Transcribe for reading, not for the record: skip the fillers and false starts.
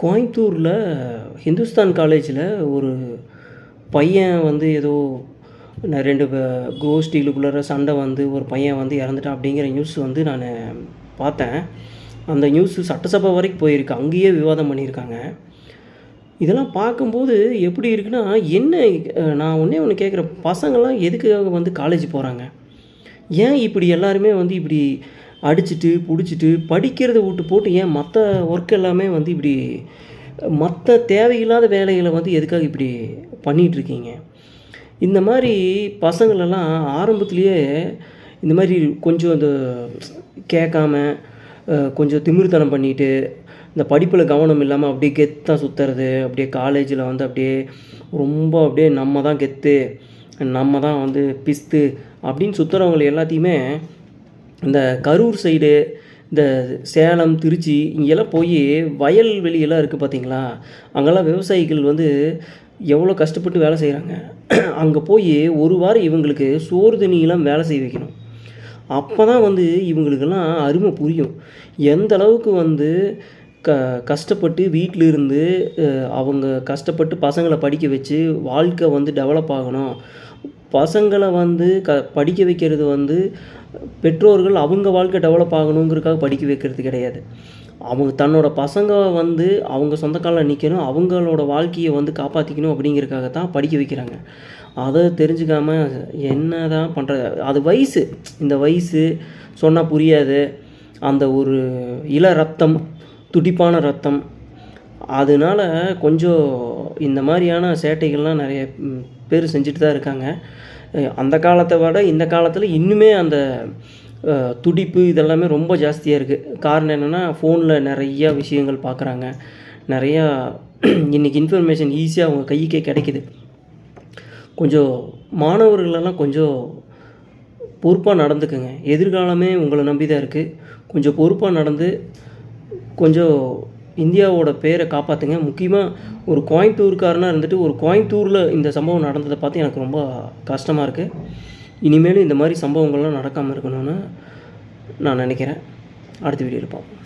கோயம்புத்தூரில் ஹிந்துஸ்தான் காலேஜில் ஒரு பையன் வந்து ஏதோ 2 கோஷ்டிகளுக்குள்ளார சண்டை வந்து ஒரு பையன் வந்து இறந்துட்டான் அப்படிங்கிற நியூஸ் வந்து நான் பார்த்தேன். அந்த நியூஸு சட்டசபை வரைக்கும் போயிருக்கு. அங்கேயே விவாதம் பண்ணியிருக்காங்க. இதெல்லாம் பார்க்கும்போது எப்படி இருக்குன்னா, என்ன நான் ஒன்றே ஒன்று கேட்குறேன், பசங்கள்லாம் எதுக்காக வந்து காலேஜ் போகிறாங்க? ஏன் இப்படி எல்லாருமே வந்து இப்படி அடிச்சுட்டு புடிச்சிட்டு படிக்கிறத விட்டு போட்டு ஏன் மற்ற ஒர்க் எல்லாமே வந்து இப்படி மற்ற தேவையில்லாத வேலைகளை வந்து எதுக்காக இப்படி பண்ணிகிட்ருக்கீங்க? இந்த மாதிரி பசங்களெல்லாம் ஆரம்பத்துலேயே இந்த மாதிரி கொஞ்சம் இந்த கேட்காம கொஞ்சம் திமிர்த்தனம் பண்ணிட்டு இந்த படிப்பில் கவனம் இல்லாமல் அப்படியே கெத்தாக சுற்றுறது, அப்படியே காலேஜில் வந்து அப்படியே ரொம்ப அப்படியே நம்ம தான் கெத்து, நம்ம தான் வந்து பிஸ்து அப்படின்னு சுற்றுறவங்களை எல்லாத்தையுமே இந்த கரூர் சைடு, இந்த சேலம், திருச்சி இங்கெல்லாம் போய் வயல்வெளியெல்லாம் இருக்குது பார்த்தீங்களா? அங்கெல்லாம் விவசாயிகள் வந்து எவ்வளோ கஷ்டப்பட்டு வேலை செய்கிறாங்க. அங்கே போய் ஒரு வாரம் இவங்களுக்கு சோறு தண்ணியெல்லாம் வேலை செய்ய வைக்கணும். அப்போ தான் வந்து இவங்களுக்கெல்லாம் அருமை புரியும். எந்த அளவுக்கு வந்து கஷ்டப்பட்டு வீட்டில் இருந்து அவங்க கஷ்டப்பட்டு பசங்களை படிக்க வச்சு வாழ்க்கை வந்து டெவலப் ஆகணும். பசங்களை வந்து படிக்க வைக்கிறது வந்து பெற்றோர்கள் அவங்க வாழ்க்கை டெவலப் ஆகணுங்கிறதுக்காக படிக்க வைக்கிறது கிடையாது. அவங்க தன்னோட பசங்க வந்து அவங்க சொந்த காலில் நிற்கணும், அவங்களோட வாழ்க்கையை வந்து காப்பாற்றிக்கணும் அப்படிங்கிறதுக்காக தான் படிக்க வைக்கிறாங்க. அதை தெரிஞ்சுக்காமல் என்ன தான் பண்ணுறது? அது வயசு, இந்த வயசு சொன்னால் புரியாது. அந்த ஒரு இள ரத்தம், துடிப்பான ரத்தம், அதனால கொஞ்சம் இந்த மாதிரியான சேட்டைகள்லாம் நிறைய பேர் செஞ்சுட்டு தான் இருக்காங்க. அந்த காலத்தை விட இந்த காலத்தில் இன்னுமே அந்த துடிப்பு இதெல்லாமே ரொம்ப ஜாஸ்தியாக இருக்குது. காரணம் என்னென்னா, ஃபோனில் நிறையா விஷயங்கள் பார்க்குறாங்க. நிறையா இன்றைக்கி இன்ஃபர்மேஷன் ஈஸியாக அவங்க கைக்கே கிடைக்கிது. கொஞ்சம் மாணவர்களெல்லாம் கொஞ்சம் பொறுப்பாக நடந்துக்குங்க. எதிர்காலமே உங்களை நம்பி தான் இருக்குது. கொஞ்சம் பொறுப்பாக நடந்து கொஞ்சம் இந்தியாவோட பேரை காப்பாற்றுங்க. முக்கியமாக ஒரு கோயம்புத்தூர்காரனாக இருந்துட்டு ஒரு கோயம்புத்தூரில் இந்த சம்பவம் நடந்ததை பார்த்து எனக்கு ரொம்ப கஷ்டமாக இருக்குது. இனிமேலும் இந்த மாதிரி சம்பவங்கள்லாம் நடக்காமல் இருக்கணும்னு நான் நினைக்கிறேன். அடுத்த வீடியோவில் பார்ப்போம்.